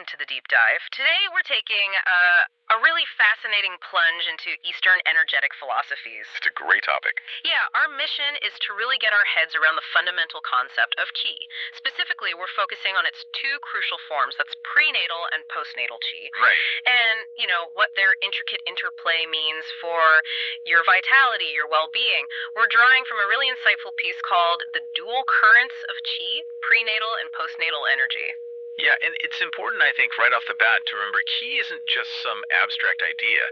welcome to the deep dive. Today we're taking a really fascinating plunge into Eastern energetic philosophies. It's a great topic. Yeah, our mission is to really get our heads around the fundamental concept of qi. Specifically, we're focusing on its two crucial forms, that's prenatal and postnatal qi. Right. And, what their intricate interplay means for your vitality, your well-being. We're drawing from a really insightful piece called The Dual Currents of Qi, Prenatal and Postnatal Energy. Yeah, and it's important, I think, right off the bat to remember qi isn't just some abstract idea.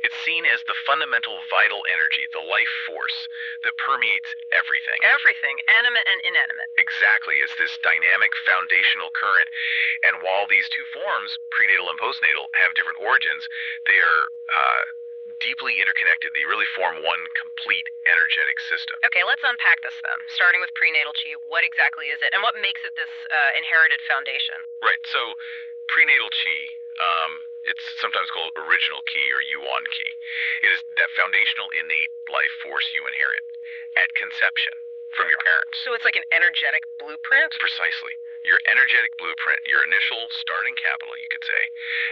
It's seen as the fundamental vital energy, the life force that permeates everything. Everything, animate and inanimate. Exactly. It's this dynamic foundational current. And while these two forms, prenatal and postnatal, have different origins, they are deeply interconnected. They really form one complete energetic system. Okay, let's unpack this then. Starting with prenatal qi, what exactly is it, and what makes it this inherited foundation? Right. So, prenatal qi, it's sometimes called original qi or yuan qi. It is that foundational innate life force you inherit at conception from your parents. So it's like an energetic blueprint? Precisely. Your energetic blueprint, your initial starting capital, you could say,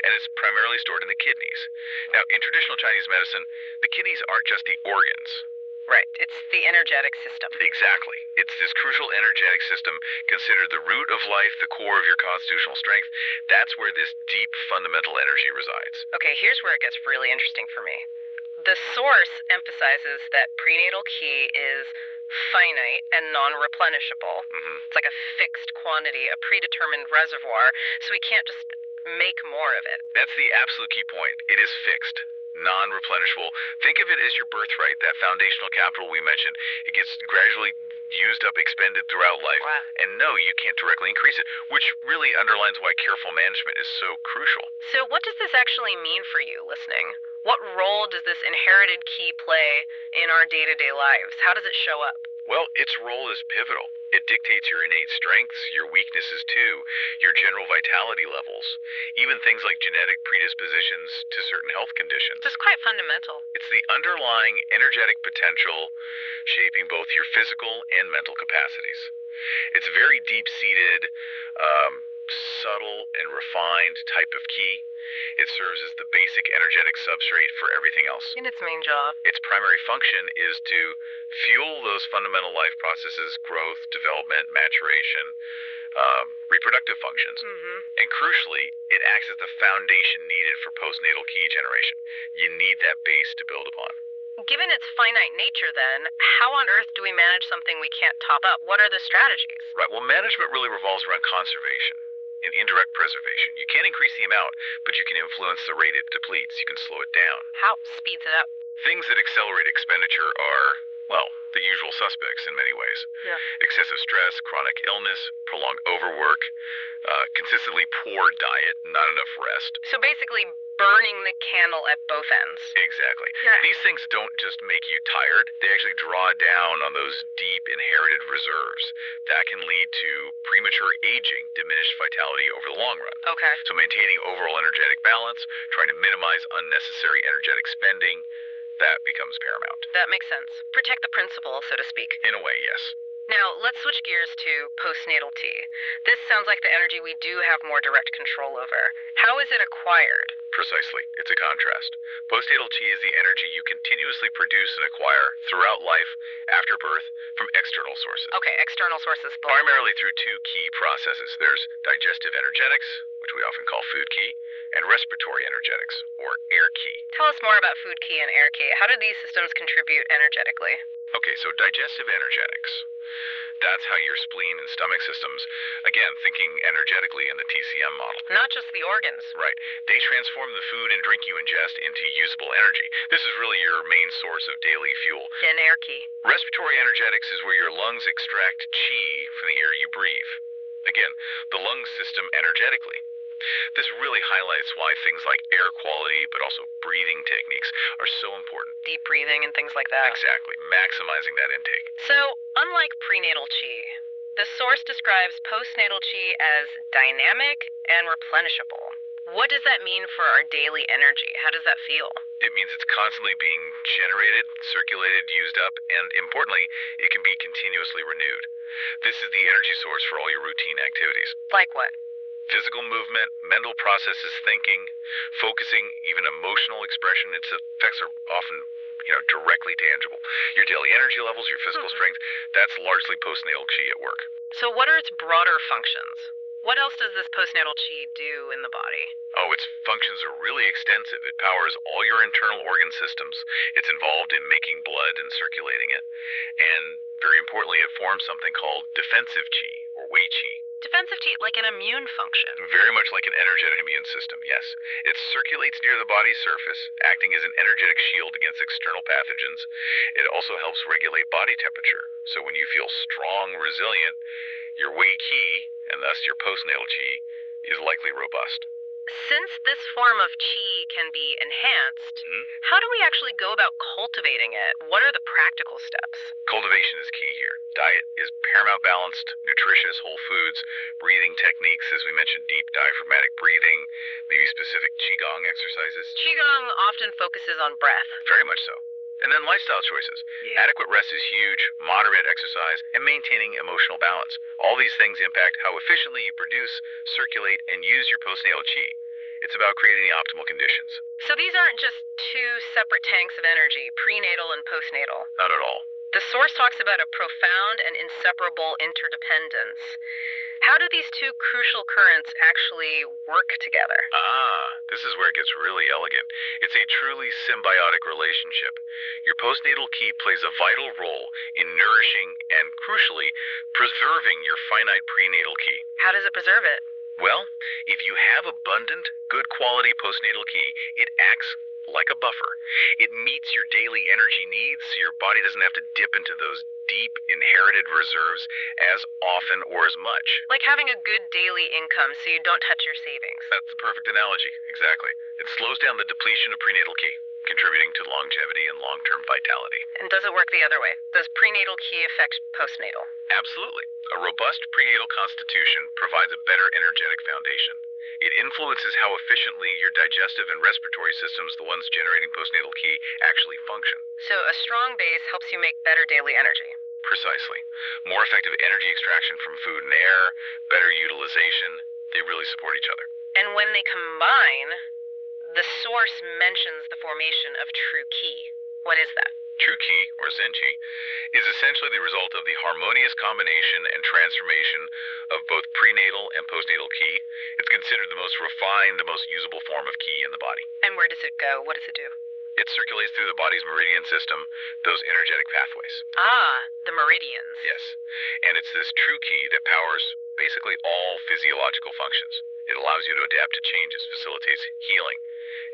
and it's primarily stored in the kidneys. Now, in traditional Chinese medicine, the kidneys aren't just the organs. Right, it's the energetic system. Exactly. It's this crucial energetic system considered the root of life, the core of your constitutional strength. That's where this deep fundamental energy resides. Okay, here's where it gets really interesting for me. The source emphasizes that prenatal qi is finite and non-replenishable. It's like a fixed quantity, a predetermined reservoir, so we can't just make more of it. That's the absolute key point. It is fixed, non-replenishable. Think of it as your birthright, that foundational capital we mentioned. It gets gradually used up, expended throughout life. Wow. And no, you can't directly increase it, which really underlines why careful management is so crucial. So what does this actually mean for you listening? What role does this inherited qi play in our day-to-day lives? How does it show up? Well, its role is pivotal. It dictates your innate strengths, your weaknesses too, your general vitality levels, even things like genetic predispositions to certain health conditions. This is quite fundamental. It's the underlying energetic potential shaping both your physical and mental capacities. It's a very deep-seated, subtle and refined type of qi. It serves as the basic energetic substrate for everything else. In its main job. Its primary function is to fuel those fundamental life processes, growth, development, maturation, reproductive functions. And crucially, it acts as the foundation needed for postnatal qi generation. You need that base to build upon. Given its finite nature, then, how on earth do we manage something we can't top up? What are the strategies? Right, well, management really revolves around conservation and indirect preservation. You can't increase the amount, but you can influence the rate it depletes. You can slow it down. How speeds it up? Things that accelerate expenditure are, well, the usual suspects in many ways. Yeah. Excessive stress, chronic illness, prolonged overwork, consistently poor diet, not enough rest. So basically, burning the candle at both ends. Exactly. Yeah. These things don't just make you tired, they actually draw down on those deep inherited reserves. That can lead to premature aging, diminished vitality over the long run. Okay. So maintaining overall energetic balance, trying to minimize unnecessary energetic spending, that becomes paramount. That makes sense. Protect the principle, so to speak. In a way, yes. Now, let's switch gears to postnatal qi. This sounds like the energy we do have more direct control over. How is it acquired? Precisely. It's a contrast. Postnatal qi is the energy you continuously produce and acquire throughout life after birth from external sources. Okay, external sources. Primarily through two key processes. There's digestive energetics, which we often call food qi, and respiratory energetics, or air qi. Tell us more about food qi and air qi. How do these systems contribute energetically? Okay, so digestive energetics. That's how your spleen and stomach systems, again, thinking energetically in the TCM model. Not just the organs. Right. They transform the food and drink you ingest into usable energy. This is really your main source of daily fuel. And air qi. Respiratory energetics is where your lungs extract qi from the air you breathe. Again, the lung system energetically. This really highlights why things like air quality, but also breathing techniques, are so important. Deep breathing and things like that. Exactly, maximizing that intake. So, unlike prenatal qi, the source describes postnatal qi as dynamic and replenishable. What does that mean for our daily energy? How does that feel? It means it's constantly being generated, circulated, used up, and importantly, it can be continuously renewed. This is the energy source for all your routine activities. Like what? Physical movement, mental processes, thinking, focusing, even emotional expression, its effects are often directly tangible. Your daily energy levels, your physical strength, that's largely postnatal qi at work. So, what are its broader functions? What else does this postnatal qi do in the body? Oh, its functions are really extensive. It powers all your internal organ systems. It's involved in making blood and circulating it. And very importantly, it forms something called defensive qi, or wei qi. Defensive qi, like an immune function. Very much like an energetic immune system, yes. It circulates near the body's surface, acting as an energetic shield against external pathogens. It also helps regulate body temperature. So when you feel strong, resilient, your wei qi, and thus your postnatal qi, is likely robust. Since this form of qi can be enhanced, how do we actually go about cultivating it? What are the practical steps? Cultivation is key here. Diet is paramount: balanced, nutritious, whole foods, breathing techniques, as we mentioned, deep diaphragmatic breathing, maybe specific qigong exercises. Qigong often focuses on breath. Very much so. And then lifestyle choices. Yeah. Adequate rest is huge, moderate exercise, and maintaining emotional balance. All these things impact how efficiently you produce, circulate, and use your postnatal qi. It's about creating the optimal conditions. So these aren't just two separate tanks of energy, prenatal and postnatal. Not at all. The source talks about a profound and inseparable interdependence. How do these two crucial currents actually work together? This is where it gets really elegant. It's a truly symbiotic relationship. Your postnatal qi plays a vital role in nourishing and, crucially, preserving your finite prenatal qi. How does it preserve it? Well, if you have abundant, good quality postnatal qi, it acts like a buffer. It meets your daily energy needs so your body doesn't have to dip into those deep inherited reserves as often or as much. Like having a good daily income so you don't touch your savings. That's the perfect analogy, exactly. It slows down the depletion of prenatal qi, contributing to longevity and long-term vitality. And does it work the other way? Does prenatal qi affect postnatal? Absolutely. A robust prenatal constitution provides a better energetic foundation. It influences how efficiently your digestive and respiratory systems, the ones generating postnatal qi, actually function. So a strong base helps you make better daily energy. Precisely. More effective energy extraction from food and air, better utilization, they really support each other. And when they combine, the source mentions the formation of true qi. What is that? True qi, or Zen qi, is essentially the result of the harmonious combination and transformation of both prenatal and postnatal qi. It's considered the most refined, the most usable form of qi in the body. And where does it go? What does it do? It circulates through the body's meridian system, those energetic pathways. The meridians. Yes. And it's this true qi that powers basically all physiological functions. It allows you to adapt to changes, facilitates healing.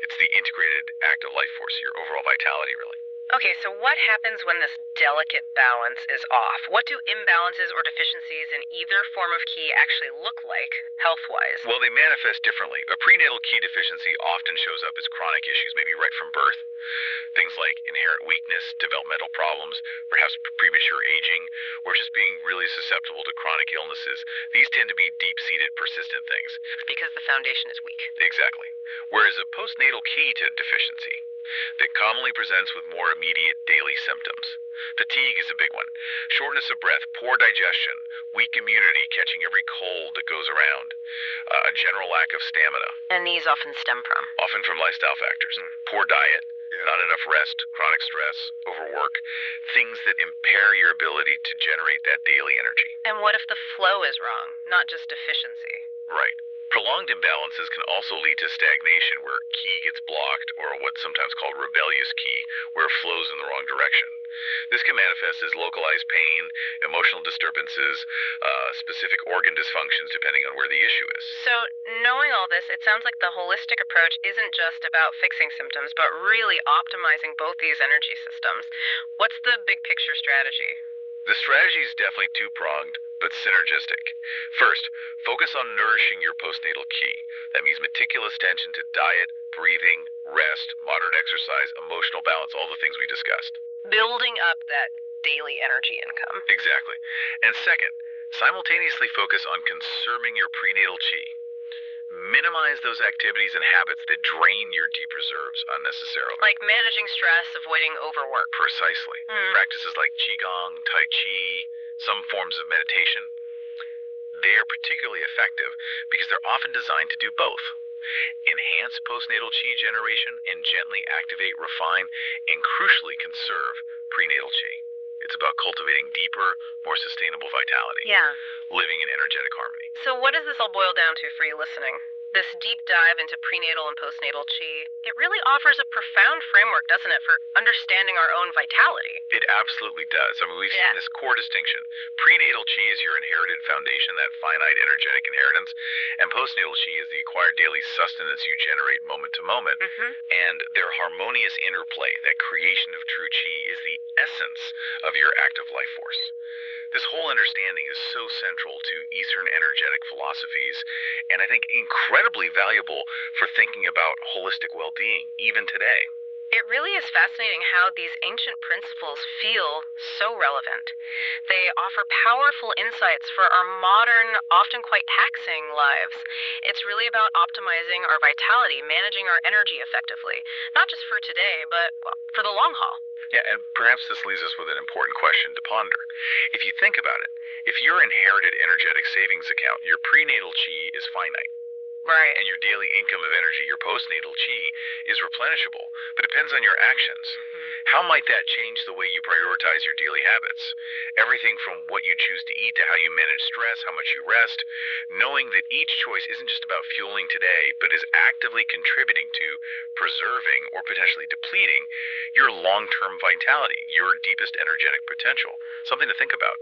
It's the integrated active life force, your overall vitality, really. Okay, so what happens when this delicate balance is off? What do imbalances or deficiencies in either form of qi actually look like, health-wise? Well, they manifest differently. A prenatal qi deficiency often shows up as chronic issues, maybe right from birth. Things like inherent weakness, developmental problems, perhaps premature aging, or just being really susceptible to chronic illnesses. These tend to be deep-seated, persistent things. Because the foundation is weak. Exactly. Whereas a postnatal qi deficiency that commonly presents with more immediate daily symptoms. Fatigue is a big one. Shortness of breath, poor digestion, weak immunity, catching every cold that goes around, a general lack of stamina. And these often stem from? Often from lifestyle factors. Poor diet, not enough rest, chronic stress, overwork, things that impair your ability to generate that daily energy. And what if the flow is wrong, not just deficiency? Right. Prolonged imbalances can also lead to stagnation, where qi gets blocked, or what's sometimes called rebellious qi, where it flows in the wrong direction. This can manifest as localized pain, emotional disturbances, specific organ dysfunctions, depending on where the issue is. So, knowing all this, it sounds like the holistic approach isn't just about fixing symptoms, but really optimizing both these energy systems. What's the big picture strategy? The strategy is definitely two-pronged, but synergistic. First, focus on nourishing your postnatal qi. That means meticulous attention to diet, breathing, rest, moderate exercise, emotional balance, all the things we discussed. Building up that daily energy income. Exactly. And second, simultaneously focus on conserving your prenatal qi. Minimize those activities and habits that drain your deep reserves unnecessarily. Like managing stress, avoiding overwork. Precisely. Practices like qigong, tai chi, some forms of meditation. They are particularly effective because they're often designed to do both: enhance postnatal chi generation and gently activate, refine, and crucially conserve prenatal chi. It's about cultivating deeper, more sustainable vitality, Yeah. living in energetic harmony. So, what does this all boil down to for you listening? This deep dive into prenatal and postnatal chi, it really offers a profound framework, doesn't it, for understanding our own vitality? It absolutely does. I mean, we've Yeah. seen this core distinction. Prenatal chi is your inherited foundation, that finite energetic inheritance, and postnatal chi is the acquired daily sustenance you generate moment to moment. And their harmonious interplay, that creation of true chi, is the essence of your active life force. This whole understanding is so central to Eastern energetic philosophies, and I think incredibly valuable for thinking about holistic well-being, even today. It really is fascinating how these ancient principles feel so relevant. They offer powerful insights for our modern, often quite taxing lives. It's really about optimizing our vitality, managing our energy effectively, not just for today, but well, for the long haul. Yeah, and perhaps this leaves us with an important question to ponder. If you think about it, if your inherited energetic savings account, your prenatal chi is finite, Right. and your daily income of energy, your postnatal chi, is replenishable, but depends on your actions. How might that change the way you prioritize your daily habits? Everything from what you choose to eat to how you manage stress, how much you rest, knowing that each choice isn't just about fueling today, but is actively contributing to preserving or potentially depleting your long term vitality, your deepest energetic potential. Something to think about.